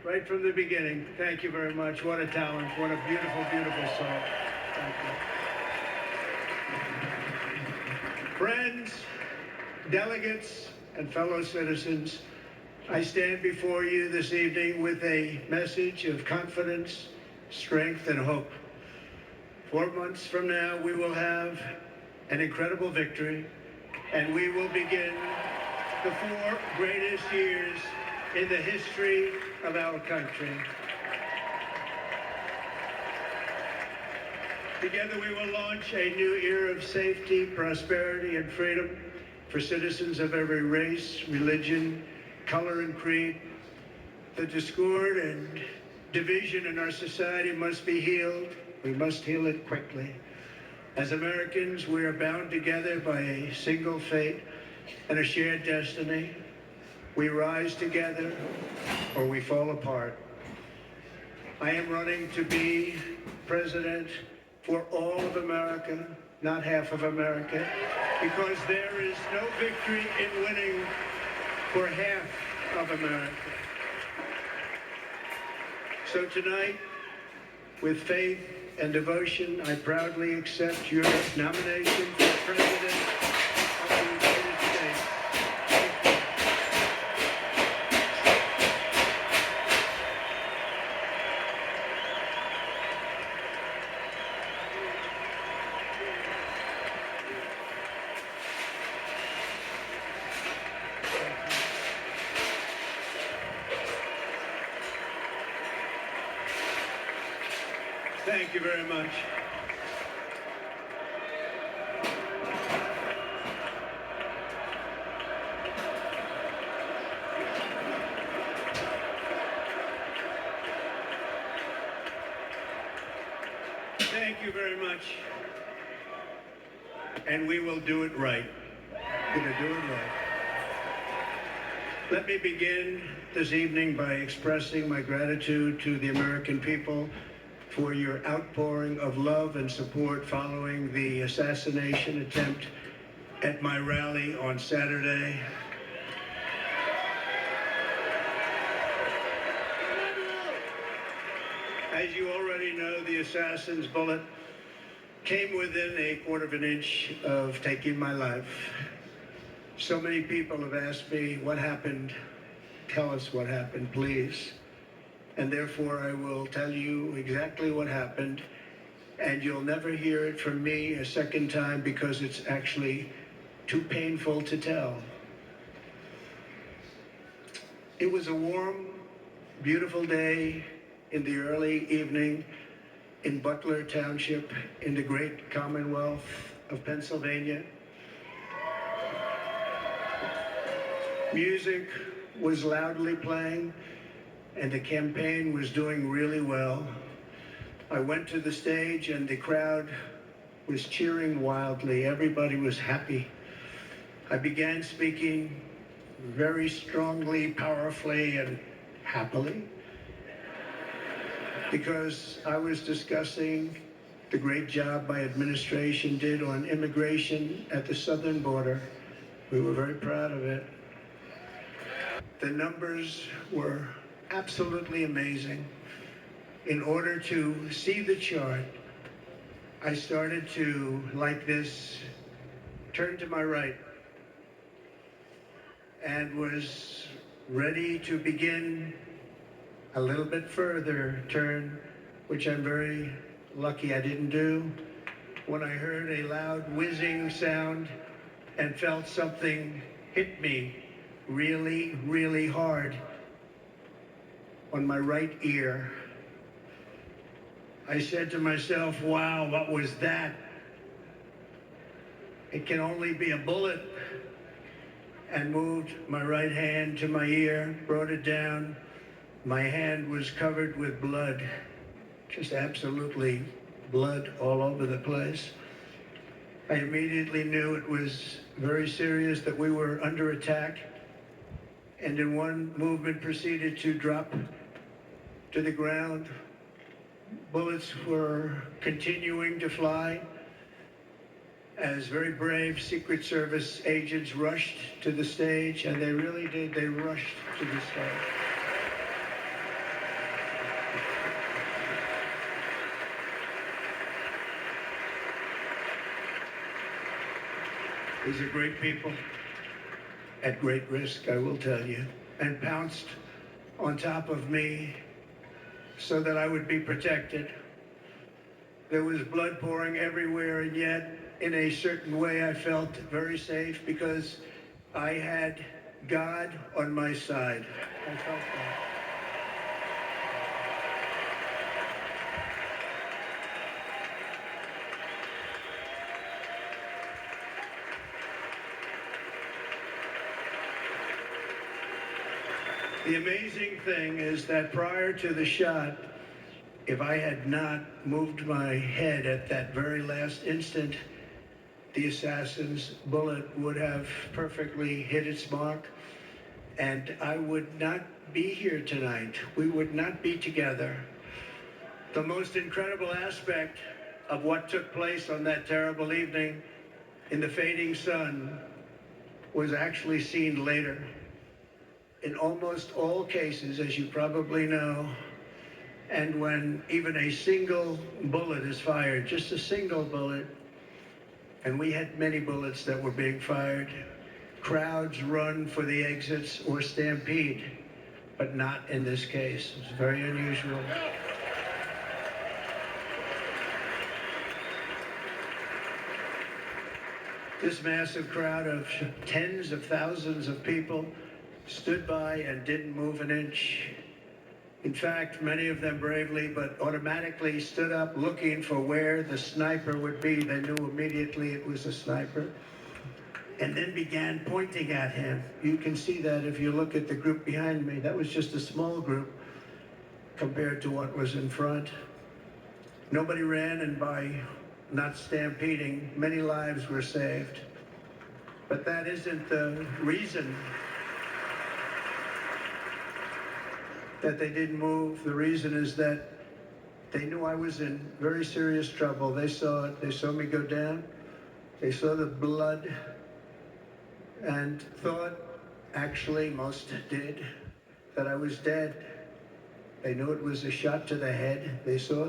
right from the beginning. Thank you very much. What a talent. What a beautiful, beautiful song. Thank you. Friends, delegates, and fellow citizens, I stand before you this evening with a message of confidence, strength, and hope. 4 months from now, we will have an incredible victory, and we will begin the 4 greatest years in the history of our country. Together we will launch a new era of safety, prosperity, and freedom for citizens of every race, religion, color, and creed. The discord and division in our society must be healed. We must heal it quickly. As Americans, we are bound together by a single fate and a shared destiny. We rise together or we fall apart. I am running to be president for all of America, not half of America, because there is no victory in winning for half of America. So tonight, with faith and devotion, I proudly accept your nomination for President of the United States. Thank you very much. Thank you very much. And we will do it right. We're going to do it right. Let me begin this evening by expressing my gratitude to the American people for your outpouring of love and support following the assassination attempt at my rally on Saturday. As you already know, the assassin's bullet came within a quarter of an inch of taking my life. So many people have asked me, what happened? Tell us what happened, please. And therefore, I will tell you exactly what happened, and you'll never hear it from me a second time because it's actually too painful to tell. It was a warm, beautiful day in the early evening in Butler Township in the great Commonwealth of Pennsylvania. Music was loudly playing, and the campaign was doing really well. I went to the stage and the crowd was cheering wildly. Everybody was happy. I began speaking very strongly, powerfully, and happily because I was discussing the great job my administration did on immigration at the southern border. We were very proud of it. The numbers were absolutely amazing. In order to see the chart, I started to, like this, turn to my right and was ready to begin a little bit further turn, which I'm very lucky I didn't do, when I heard a loud whizzing sound and felt something hit me really, really hard on my right ear. I said to myself, wow, what was that? It can only be a bullet. And moved my right hand to my ear, brought it down. My hand was covered with blood, just absolutely blood all over the place. I immediately knew it was very serious, that we were under attack, and in one movement proceeded to drop to the ground. Bullets were continuing to fly as very brave Secret Service agents rushed to the stage, and they really did, they rushed to the stage. These are great people, at great risk, I will tell you, and pounced on top of me so that I would be protected. There was blood pouring everywhere, and yet, in a certain way, I felt very safe because I had God on my side. I felt that. The amazing thing is that prior to the shot, if I had not moved my head at that very last instant, the assassin's bullet would have perfectly hit its mark, and I would not be here tonight. We would not be together. The most incredible aspect of what took place on that terrible evening in the fading sun was actually seen later. In almost all cases, as you probably know, and when even a single bullet is fired, just a single bullet, and we had many bullets that were being fired, crowds run for the exits or stampede, but not in this case. It's very unusual. This massive crowd of tens of thousands of people stood by and didn't move an inch. In fact, many of them bravely, but automatically stood up looking for where the sniper would be. They knew immediately it was a sniper, and then began pointing at him. You can see that if you look at the group behind me. That was just a small group compared to what was in front. Nobody ran, and by not stampeding, many lives were saved. But that isn't the reason that they didn't move. The reason is that they knew I was in very serious trouble. They saw it. They saw me go down. They saw the blood and thought, actually most did, that I was dead. They knew it was a shot to the head. They saw